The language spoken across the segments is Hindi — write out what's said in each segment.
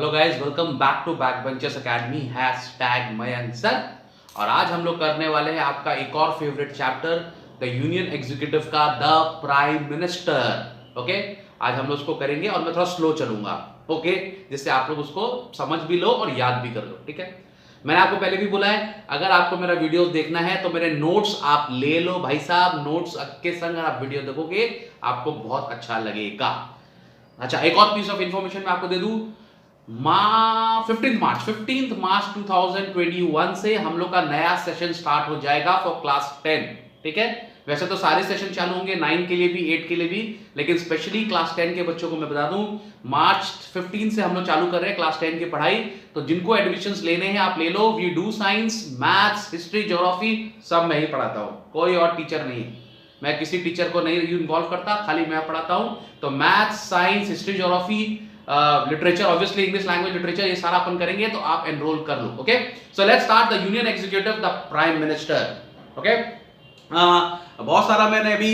Hello guys, welcome back to Backbenchers Academy #Mayank sir. और आज हम लोग करने वाले हैं आपका एक और favourite chapter, the union executive का द प्राइम मिनिस्टर। ओके, आज हम लोग उसको करेंगे और मैं थोड़ा स्लो चलूंगा, ओके, जिससे आप लोग उसको समझ भी लो और याद भी कर लो। ठीक है, मैंने आपको पहले भी बोला है, अगर आपको मेरा वीडियो देखना है तो मेरे नोट्स आप ले लो भाई साहब। नोट्स के संग अगर आप वीडियो देखोगे आपको बहुत अच्छा लगेगा। अच्छा, एक और पीस ऑफ इंफॉर्मेशन मैं आपको दे दूं, 15 मार्च 2021 से हम लोग का नया सेशन स्टार्ट हो जाएगा फॉर क्लास 10। ठीक है, वैसे तो सारे सेशन चालू होंगे 9 के लिए भी, 8 के लिए भी, लेकिन स्पेशली क्लास 10 के बच्चों को मैं बता दूं, मार्च 15 से हम लोग चालू कर रहे हैं क्लास 10 की पढ़ाई। तो जिनको एडमिशंस लेने हैं आप ले लो। We do science, maths, history, geography सब मैं ही पढ़ाता हूं, कोई और टीचर नहीं। मैं किसी टीचर को नहीं इन्वॉल्व करता, खाली मैं पढ़ाता हूं। तो maths, science, history, geography, literature, obviously English language literature, ये सारा अपन करेंगे, तो आप एनरोल कर लो। Okay, so let's start the union executive the prime minister. Okay, बहुत सारा मैंने अभी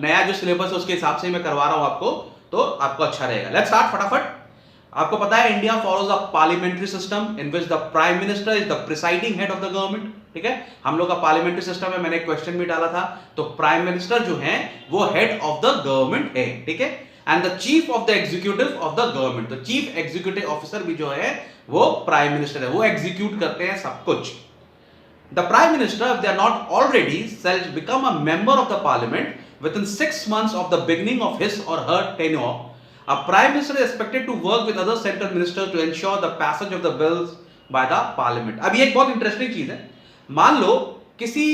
नया जो सिलेबस है उसके हिसाब से मैं करवा रहा हूं आपको, तो आपको अच्छा रहेगा। लेट्स स्टार्ट फटाफट। आपको पता है India follows a parliamentary system in which the prime minister is the presiding head of the government. ठीक है, हम लोग का पार्लियामेंट्री सिस्टम है, मैंने एक क्वेश्चन भी डाला था। तो प्राइम मिनिस्टर जो है वो हेड ऑफ द गवर्नमेंट है। ठीक है, and the chief of the executive of the government, तो चीफ एग्जीक्यूटिव ऑफिसर भी जो है वो प्राइम मिनिस्टर है, वो एग्जीक्यूट करते हैं सब कुछ। The prime minister, if they are not already, shall become a member of the parliament within 6 months of the beginning of his or her tenure. A prime minister is expected to work with other central ministers to ensure the passage of the bills by the parliament. अब ये एक बहुत इंटरेस्टिंग चीज है। मान लो किसी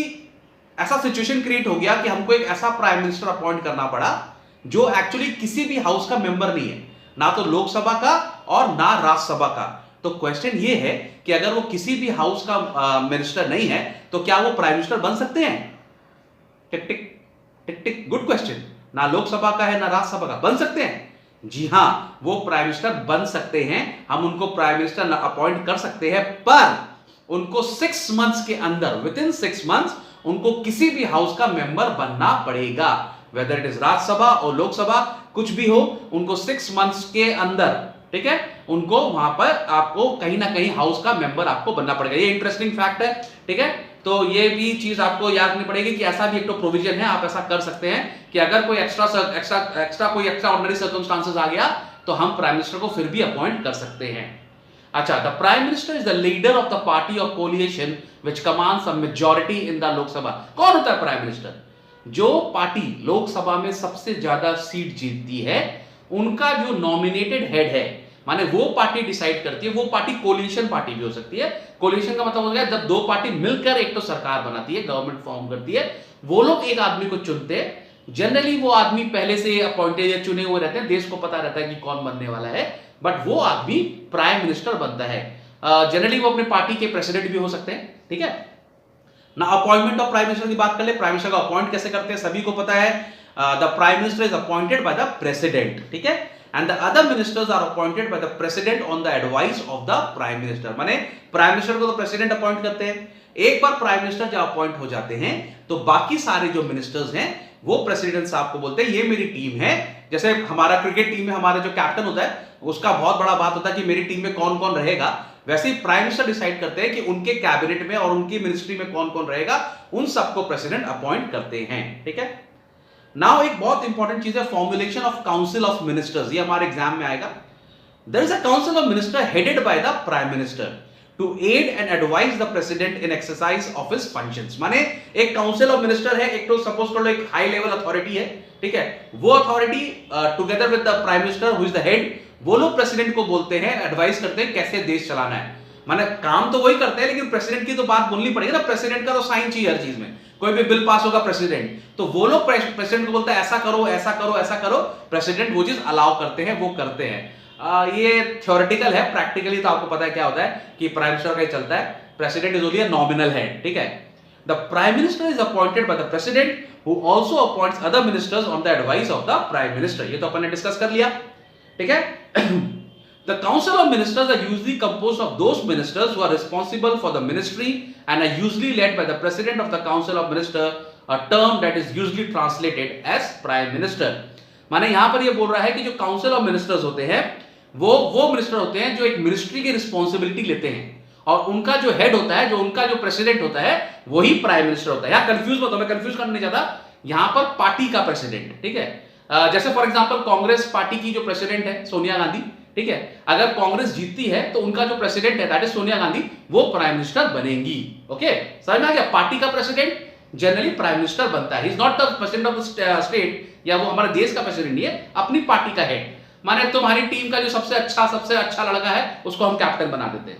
ऐसा सिचुएशन क्रिएट हो गया कि हमको एक ऐसा प्राइम मिनिस्टर अपॉइंट करना पड़ा जो एक्चुअली किसी भी हाउस का मेंबर नहीं है, ना तो लोकसभा का और ना राज्यसभा का। तो क्वेश्चन ये है कि अगर वो किसी भी हाउस का मिनिस्टर नहीं है तो क्या वो प्राइम मिनिस्टर बन सकते हैं? टिक टिक टिक टिक, गुड क्वेश्चन। ना लोकसभा का है ना राज्यसभा का, बन सकते हैं? जी हां, वो प्राइम मिनिस्टर बन सकते हैं। हम उनको प्राइम मिनिस्टर अपॉइंट कर सकते हैं, पर उनको 6 मंथ्स के अंदर, विद इन 6 मंथ्स उनको किसी भी हाउस का मेंबर बनना पड़ेगा, वेदर इट इज राज्यसभा और लोकसभा, कुछ भी हो, उनको 6 मंथ्स के अंदर, ठीक है, उनको वहां पर आपको कहीं ना कहीं हाउस का मेंबर आपको बनना पड़ेगा। ये इंटरेस्टिंग फैक्ट है। ठीक है, तो ये भी चीज आपको याद रखनी पड़ेगी कि ऐसा भी एक तो प्रोविजन है, आप ऐसा कर सकते हैं कि अगर कोई एक्स्ट्रा ऑर्डिनरी सर्कमस्टांसेस आ गया तो हम प्राइम मिनिस्टर को फिर भी अपॉइंट कर सकते हैं। अच्छा, the prime minister is the leader of the party of coalition which commands a majority in the Lok Sabha. कौन होता है प्राइम मिनिस्टर? जो पार्टी लोकसभा में सबसे ज्यादा सीट जीतती है, उनका जो नॉमिनेटेड हेड है, माने वो पार्टी डिसाइड करती है। वो पार्टी कोलिशन पार्टी भी हो सकती है। कोलिशन का मतलब हो गया जब दो पार्टी मिलकर एक तो सरकार बनाती है, गवर्नमेंट फॉर्म करती है। वो लोग एक आदमी को चुनते हैं। जनरली वो आदमी पहले से अपॉइंटेड या चुने हुए रहते हैं, देश को पता रहता है कि कौन बनने वाला है, बट वो आदमी प्राइम मिनिस्टर बनता है। जनरली वो अपने पार्टी के प्रेसिडेंट भी हो सकते हैं। ठीक है ना, अपॉइंटमेंट ऑफ प्राइम मिनिस्टर की बात कर ले। प्राइम मिनिस्टर को अपॉइंट कैसे करते हैं सभी को पता है। The prime minister is appointed by the president. ठीक है, and the other ministers are appointed by the president on the advice of the prime minister। माने प्राइम मिनिस्टर को तो प्रेसिडेंट अपॉइंट करते हैं। एक बार प्राइम मिनिस्टर जब अपॉइंट हो जाते हैं तो बाकी सारे जो मिनिस्टर्स हैं वो प्रेसिडेंट साहब को बोलते हैं ये मेरी टीम है। जैसे हमारा क्रिकेट टीम में हमारा जो कैप्टन होता है उसका बहुत बड़ा बात होता है कि मेरी टीम में कौन कौन रहेगा, वैसे ही प्राइम मिनिस्टर डिसाइड करते हैं कि उनके कैबिनेट में और उनकी मिनिस्ट्री में कौन कौन रहेगा, उन सबको प्रेसिडेंट अपॉइंट करते हैं। ठीक है, नाउ एक बहुत इंपॉर्टेंट चीज है formulation of council of ministers, ये हमारे एग्जाम में आएगा। There is a council of minister headed by the prime minister to aid and advise the president in exercise of his functions. माने एक काउंसिल ऑफ मिनिस्टर है, एक तो सपोज कर लो एक हाई लेवल अथॉरिटी है। ठीक है, वो authority together with the prime minister who is the head, वो लोग प्रेसिडेंट को बोलते हैं, एडवाइस करते हैं कैसे देश चलाना है। माने काम तो वही करते हैं लेकिन प्रेसिडेंट की तो बात बोलनी पड़ेगी ना, प्रेसिडेंट का तो साइन चाहिए हर चीज में। कोई भी बिल पास होगा प्रेसिडेंट, तो वो लोग प्रेसिडेंट को बोलते हैं ऐसा करो ऐसा करो ऐसा करो, प्रेसिडेंट वो चीज अलाउ करते हैं, वो करते हैं। ये थ्योरेटिकल है, प्रैक्टिकली तो आपको पता है क्या होता है कि प्राइम मिनिस्टर का ही चलता है, president is only a nominal head. ठीक है, the prime minister is appointed by the president who also appoints other ministers on the advice of the prime minister. ये तो अपन ने डिस्कस कर लिया। ठीक है, the council of ministers are usually composed of those ministers who are responsible for the ministry and are usually led by the president of the council of minister, a term that is usually translated as prime minister। माने यहां पर ये बोल रहा है कि जो काउंसिल ऑफ मिनिस्टर्स होते हैं वो मिनिस्टर होते हैं जो एक मिनिस्ट्री की रिस्पॉन्सिबिलिटी लेते हैं, और उनका जो हेड होता है, जो उनका जो प्रेसिडेंट होता है, वही प्राइम मिनिस्टर होता है। यहां कंफ्यूज मत हो, मैं कंफ्यूज करने नहीं चाहता, यहां पर पार्टी का प्रेसिडेंट, ठीक है। जैसे फॉर एग्जांपल कांग्रेस पार्टी की जो प्रेसिडेंट है सोनिया गांधी, ठीक है, अगर कांग्रेस जीतती है तो उनका जो प्रेसिडेंट है दैट इज सोनिया गांधी, वो प्राइम मिनिस्टर बनेंगी। ओके, समझ में आ गया? पार्टी का प्रेसिडेंट जनरली प्राइम मिनिस्टर बनता है, he is not the president of the state, या वो हमारे देश का प्रेसिडेंट नहीं है, अपनी पार्टी का हेड। माने तुम्हारी टीम का जो सबसे अच्छा लड़का है उसको हम कैप्टन बना देते हैं,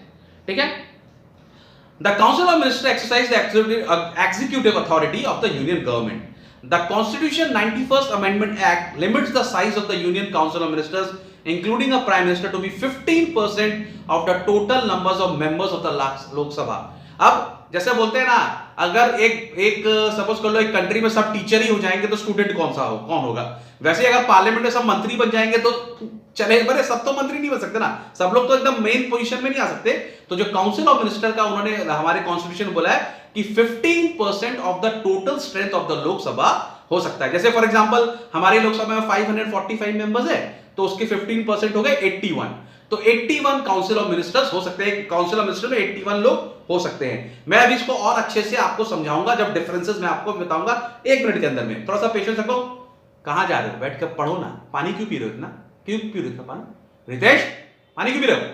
ठीक है। The Council of Ministers exercise the executive authority of the Union government. The Constitution 91st Amendment Act limits the size of the Union Council of Ministers, including a Prime Minister, to be 15% of the total numbers of members of the Lok Sabha. अब जैसे बोलते हैं ना, अगर एक सपोज कर लो एक कंट्री में सब टीचर ही हो जाएंगे तो स्टूडेंट कौन होगा? वैसे अगर पार्लियामेंट में सब मंत्री बन जाएंगे तो चले, बड़े सब तो मंत्री नहीं बन सकते ना, सब लोग तो एकदम मेन पोजीशन में नहीं आ सकते। तो जो काउंसिल ऑफ मिनिस्टर का उन्होंने हमारे कॉन्स्टिट्यूशन में बोला है कि 15% of the total strength of the Lok Sabha हो सकता है। जैसे फॉर एग्जांपल हमारी लोकसभा में 545 मेंबर्स है, तो उसके 15% हो गए 81, तो 81 काउंसिल ऑफ मिनिस्टर्स हो सकते हैं। काउंसिल ऑफ मिनिस्टर में 81 लोग हो सकते हैं। मैं अभी इसको और अच्छे से आपको समझाऊंगा, जब डिफरेंसेस मैं आपको बताऊंगा 1 मिनट के अंदर में। थोड़ा सा पेशेंस रखो। कहां जा रहे हो? बैठ कर पढ़ो ना। पानी क्यों पी रहे हो इतना? क्यों पी रहे हो पानी? रितेश, पानी क्यों पी रहे हो?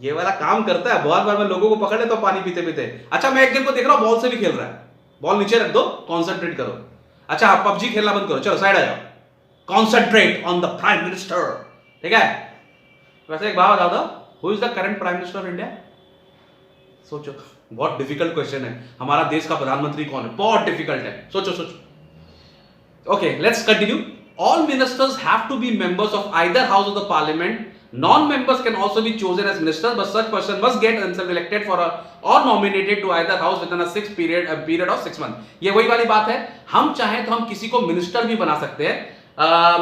ये वाला काम करता है बहुत बार, मैं लोगों को पकड़ लेता हूं पानी पीते पीते। अच्छा, मैं एक दिन को देख रहा हूं बॉल से भी खेल रहा है, बॉल नीचे रख दो, कॉन्सेंट्रेट करो। अच्छा, पबजी खेलना बंद करो, चलो साइड आ जाओ, concentrate on the prime minister, ठीक है। वैसे एक बात बता दो, who is the current prime minister of India? सोचो, बहुत डिफिकल्ट क्वेश्चन है। हमारा देश का प्रधानमंत्री कौन है? बहुत डिफिकल्ट है, सोचो। Okay, let's continue. All ministers have to be members of either house of the parliament. Non-members can also be chosen as ministers, but such person must get themselves elected for or nominated to either house within a period of 6 months. ये वही वाली बात है, हम चाहें तो हम किसी को मिनिस्टर भी बना सकते हैं।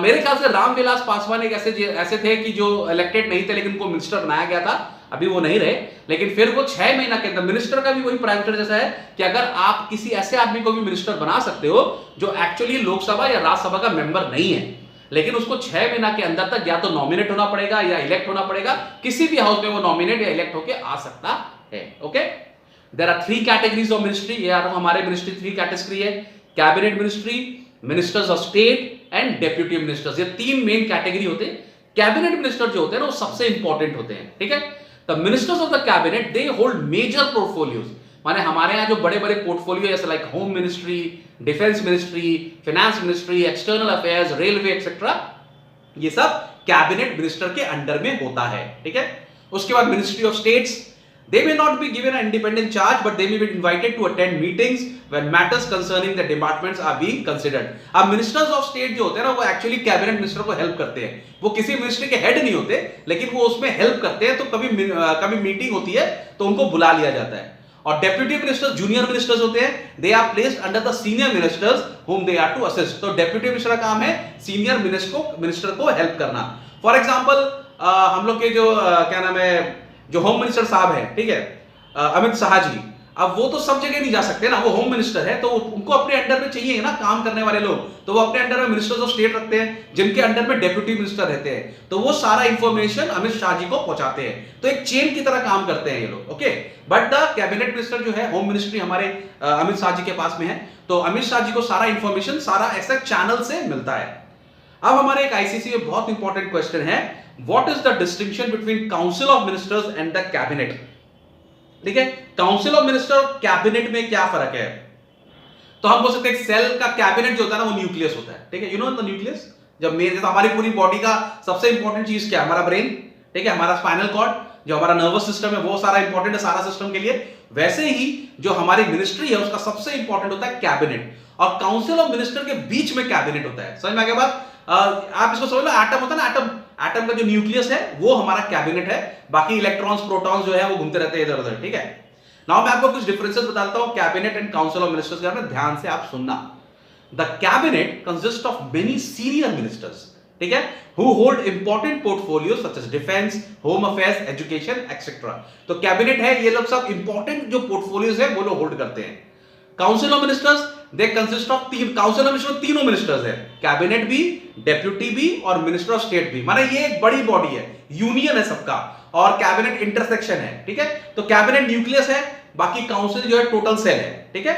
मेरे ख्याल से रामविलास पासवान एक ऐसे थे कि जो इलेक्टेड नहीं थे, लेकिन उनको मिनिस्टर बनाया गया था। अभी वो नहीं रहे, लेकिन फिर वो 6 महीना के अंदर, मिनिस्टर का भी वही प्राइम मिनिस्टर जैसा है कि अगर आप किसी ऐसे आदमी को भी मिनिस्टर बना सकते हो जो एक्चुअली लोकसभा या राज्यसभा का मेंबर नहीं है, लेकिन उसको 6 महीना के अंदर तक या तो नॉमिनेट होना पड़ेगा या इलेक्ट होना पड़ेगा, किसी भी हाउस में वो नॉमिनेट या इलेक्ट होकर आ सकता है। Okay, there are 3 categories of ministry. यार हमारे मिनिस्ट्री 3 कैटेगरी है, cabinet ministry, ministers of state and deputy ministers. ये 3 मेन कैटेगरी होते हैं। कैबिनेट मिनिस्टर जो होते हैं ना, वो सबसे इंपॉर्टेंट होते हैं, ठीक है। The ministers of the cabinet, they hold major portfolios. माने हमारे यहाँ जो बड़े-बड़े पोर्टफोलियो जैसे like home ministry, defence ministry, finance ministry, external affairs, railway etcetera, ये सब कैबिनेट मिनिस्टर के अंडर में होता है, ठीक है। उसके बाद ministry of states, they may not be given an independent charge, but they may be invited to attend meetings when matters concerning the departments are being considered. अब मिनिस्टर्स ऑफ स्टेट जो होते हैं ना, वो एक्चुअली कैबिनेट मिनिस्टर को हेल्प करते हैं। वो किसी मिनिस्ट्री के हेड नहीं होते, लेकिन वो उसमें हेल्प करते हैं। तो कभी मीटिंग होती है तो उनको बुला लिया जाता है। और डेप्यूटी मिनिस्टर्स जूनियर मिनिस्टर्स होते हैं, they are placed under the senior ministers whom they are to assist. तो डेप्यूटी मिनिस्टर का काम है सीनियर मिनिस्टर को हेल्प करना। फॉर एग्जांपल हम लोग के जो क्या नाम है, जो होम मिनिस्टर साहब है, ठीक है, अमित शाह जी, अब वो तो सब जगह नहीं जा सकते ना, वो होम मिनिस्टर है, तो उनको अपने अंडर में चाहिए ना काम करने वाले लोग, तो वो अपने अंडर में मिनिस्टर्स ऑफ स्टेट रखते हैं, जिनके अंडर में डेप्यूटी मिनिस्टर रहते हैं, तो वो सारा इंफॉर्मेशन अमित शाह जी को पहुंचाते हैं। तो एक चेन की तरह काम करते हैं ये लोग। Okay, but the cabinet minister जो है, होम मिनिस्ट्री हमारे अमित शाह जी के पास में है, तो अमित शाह जी को सारा इंफॉर्मेशन सारा ऐसा चैनल से मिलता है। अब हमारे एक आईसीसी में बहुत इंपॉर्टेंट क्वेश्चन है, what is the distinction between council of ministers and the cabinet? ठीक है, काउंसिल ऑफ मिनिस्टर और कैबिनेट में क्या फर्क है? तो हम बोल सकते हैं सेल का कैबिनेट जो होता है ना, वो न्यूक्लियस होता है, ठीक है, यू नो द न्यूक्लियस। जब मेरे हमारी पूरी बॉडी का सबसे इंपॉर्टेंट चीज क्या है? हमारा ब्रेन, ठीक है, हमारा स्पाइनल कॉर्ड, जो हमारा नर्वस सिस्टम है, वो सारा इंपॉर्टेंट है सारा सिस्टम के लिए। वैसे ही जो हमारी मिनिस्ट्री है, उसका सबसे इंपॉर्टेंट होता है कैबिनेट, और काउंसिल ऑफ मिनिस्टर के बीच में कैबिनेट होता है। समझ में आ गया बात? आप इसको समझ लो, एटम होता है ना, एटम का जो न्यूक्लियस है वो हमारा कैबिनेट है, बाकी इलेक्ट्रॉन्स प्रोटॉन्स जो है वो घूमते रहते हैं इधर उधर, ठीक है। नाउ मैं आपको कुछ डिफरेंसेस बताता हूं cabinet and council of ministers के बारे में, ध्यान से आप सुनना। The cabinet consist of many senior ministers, ठीक है, who hold important portfolios such as defence, home affairs, education etcetera. तो कैबिनेट है, ये लोग सब इंपॉर्टेंट जो पोर्टफोलियोज है वो लोग होल्ड करते हैं। Council of ministers they consist of तीन, काउंसिल ऑफ मिनिस्टर तीनों मिनिस्टर्स है, कैबिनेट भी, डेप्यूटी भी और मिनिस्टर ऑफ स्टेट भी। माने ये एक बड़ी बॉडी है, यूनियन है सबका, और कैबिनेट इंटरसेक्शन है, ठीक है। तो कैबिनेट न्यूक्लियस है, बाकी काउंसिल जो है टोटल सेल है, ठीक है।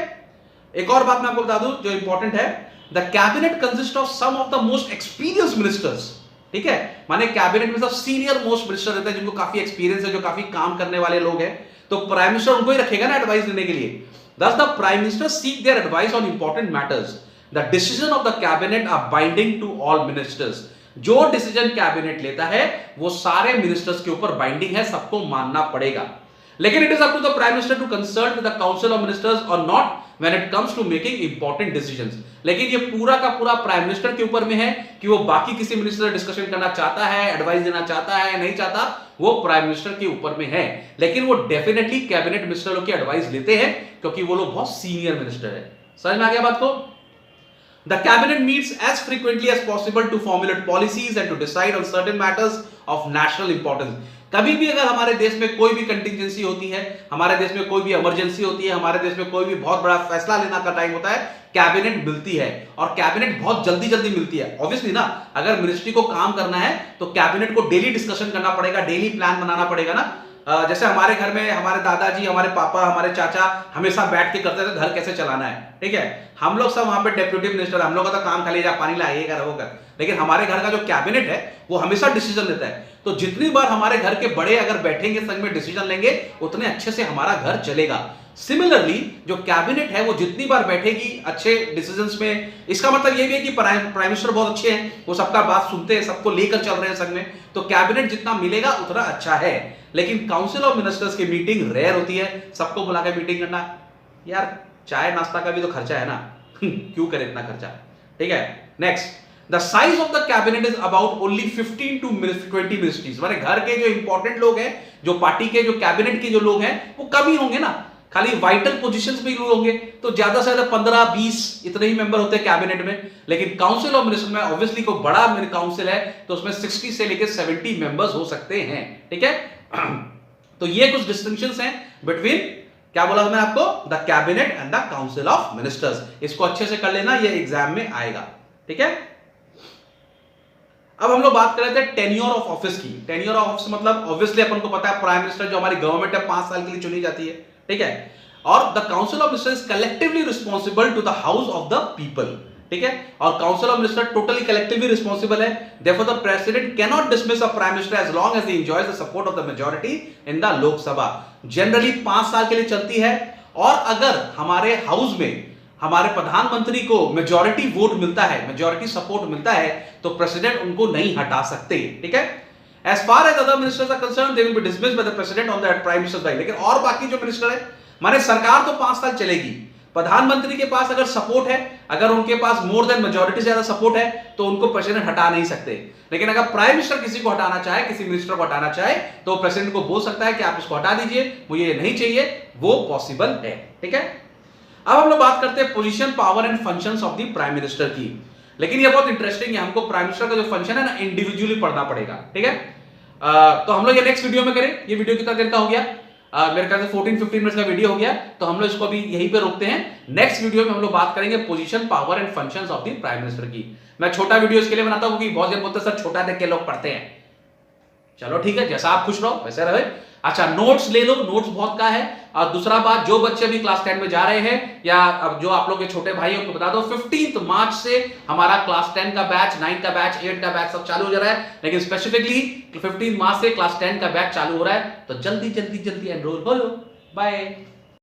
एक और बात मैं आपको बता दूं जो इंपॉर्टेंट है, the cabinet consist of some of the most experience ministers, ठीक है। माने कैबिनेट में सब सीनियर मोस्ट मिनिस्टर रहते हैं जिनको काफी एक्सपीरियंस है, जो काफी काम करने वाले लोग हैं, तो प्राइम मिनिस्टर उनको ही रखेगा ना एडवाइस देने के लिए। Thus the prime minister seek their advice on important matters. The decision of the cabinet are binding to all ministers. जो डिसीजन कैबिनेट लेता है वो सारे मिनिस्टर्स के ऊपर बाइंडिंग है, सबको मानना पड़ेगा। लेकिन it is up to the prime minister to consult with the council of ministers और not when it comes to making important decisions. लेकिन ये पूरा का पूरा प्राइम मिनिस्टर के ऊपर में है कि वो बाकी किसी मिनिस्टर से डिस्कशन करना चाहता है, एडवाइस देना चाहता है, नहीं चाहता, वो प्राइम मिनिस्टर के ऊपर में है। लेकिन वो डेफिनेटली कैबिनेट मिनिस्टर लोग की एडवाइस लेते हैं क्योंकि वो लोग बहुत सीनियर मिनिस्टर है। समझ में आ गया बात को? The cabinet meets as frequently as possible to formulate policies and to decide on certain matters of national importance. कभी भी अगर हमारे देश में कोई भी कंटिजेंसी होती है, हमारे देश में कोई भी इमरजेंसी होती है, हमारे देश में कोई भी बहुत बड़ा फैसला लेना का टाइम होता है, कैबिनेट मिलती है, और कैबिनेट बहुत जल्दी जल्दी मिलती है। ऑब्वियसली ना, अगर मिनिस्ट्री को काम करना है तो कैबिनेट को डेली डिस्कशन करना पड़ेगा, डेली प्लान बनाना पड़ेगा ना। जैसे हमारे घर में हमारे दादाजी, हमारे पापा, हमारे चाचा हमेशा बैठ के करते थे घर कैसे चलाना है, ठीक है। हम लोग सब वहां पे डेप्यूटी मिनिस्टर, हम लोग का तो काम खाली जा पानी ला ये कर वो कर, लेकिन हमारे घर का जो कैबिनेट है वो हमेशा डिसीजन लेता है। तो जितनी बार हमारे घर के बड़े अगर बैठेंगे संग में डिसीजन लेंगे, उतने अच्छे से हमारा घर चलेगा। सिमिलरली जो कैबिनेट है वो जितनी बार बैठेगी अच्छे डिसीजंस में, इसका मतलब ये भी है कि प्राइम मिनिस्टर बहुत अच्छे हैं, वो सबका बात सुनते हैं, सबको लेकर चल रहे हैं संग में, तो कैबिनेट जितना मिलेगा उतना अच्छा है। लेकिन काउंसिल ऑफ मिनिस्टर्स की मीटिंग रेयर होती है, सबको बुला के मीटिंग करना, यार चाय नाश्ता का भी तो खर्चा है ना क्यों करे इतना खर्चा, ठीक है। Next, the size of the cabinet is about only 15 to 20 ministries. माने घर के जो इंपॉर्टेंट लोग हैं, जो पार्टी के, जो कैबिनेट के जो लोग हैं, वो कम ही होंगे ना, खाली वाइटल पोजीशंस पे ही लोग होंगे, तो ज्यादा से ज्यादा 15-20 इतने ही मेंबर होते हैं कैबिनेट में। लेकिन काउंसिल ऑफ मिनिस्टर में ऑब्वियसली कोई बड़ा काउंसिल है तो उसमें 60 से लेकर 70 मेंबर्स हो सकते हैं, ठीक है। तो ये कुछ डिस्टिंक्शंस हैं बिटवीन, क्या बोला मैंने आपको, the cabinet and the council of ministers. इसको अच्छे से कर लेना, ये एग्जाम में आएगा, ठीक है। अब हम लोग बात कर रहे थे टेन्योर ऑफ ऑफिस की। टेन्योर ऑफ ऑफिस मतलब ऑब्वियसली अपन को पता है प्राइम मिनिस्टर जो हमारी गवर्नमेंट है 5 साल के लिए चुनी जाती है, ठीक है। और the council of minister is collectively responsible to the house of the people, ठीक है। और council of minister totally collectively responsible है। Therefore the president can not dismiss a prime minister as long as he enjoys the support of the majority in the Lok Sabha. Generally 5 साल के लिए चलती है, और अगर हमारे हाउस में हमारे प्रधानमंत्री को मेजॉरिटी वोट मिलता है, मेजॉरिटी सपोर्ट मिलता है, तो प्रेसिडेंट उनको नहीं हटा सकते, ठीक है। As far as other ministers are concerned they will be dismissed by the president on the prime minister's right. लेकिन और बाकी जो मिनिस्टर है, माने सरकार तो 5 साल चलेगी, प्रधानमंत्री के पास अगर सपोर्ट है, अगर उनके पास मोर देन मेजॉरिटी से ज्यादा सपोर्ट है, तो उनको प्रेसिडेंट हटा नहीं सकते। लेकिन अगर प्राइम मिनिस्टर किसी को हटाना चाहे, किसी मिनिस्टर को हटाना चाहे, तो प्रेसिडेंट को बोल सकता है कि आप इसको हटा दीजिए, मुझे ये नहीं चाहिए, वो पॉसिबल है, ठीक है। अब हम लोग बात करते हैं position, power and functions of the prime minister की। लेकिन ये बहुत इंटरेस्टिंग है, हमको प्राइम मिनिस्टर का जो फंक्शन है ना इंडिविजुअली पढ़ना पड़ेगा, ठीक है। तो हम लोग ये नेक्स्ट वीडियो में करें। ये वीडियो कितना देर का हो गया, मेरे ख्याल से 14-15 मिनट का वीडियो हो गया, तो हम लोग इसको अभी यहीं पे रोकते हैं। नेक्स्ट वीडियो में हम लोग बात करेंगे position, power and functions of the prime minister की। मैं छोटा वीडियो इसके लिए बनाता हूं क्योंकि बहुत जन बोलते हैं सर छोटा देख के लोग पढ़ते हैं। चलो ठीक है, जैसा आप खुश रहो वैसे रहे। अच्छा, नोट्स ले लो, नोट्स बहुत का है। और दूसरा बात, जो बच्चे भी क्लास 10 में जा रहे हैं, या अब जो आप लोग के छोटे भाई उनको बता दो, 15 मार्च से हमारा क्लास 10 का बैच, 9 का बैच, 8 का बैच सब चालू हो जा रहा है। लेकिन स्पेसिफिकली 15 मार्च से क्लास 10 का बैच चालू हो रहा है, तो जल्दी जल्दी जल्दी एनरोल हो लो। बाय।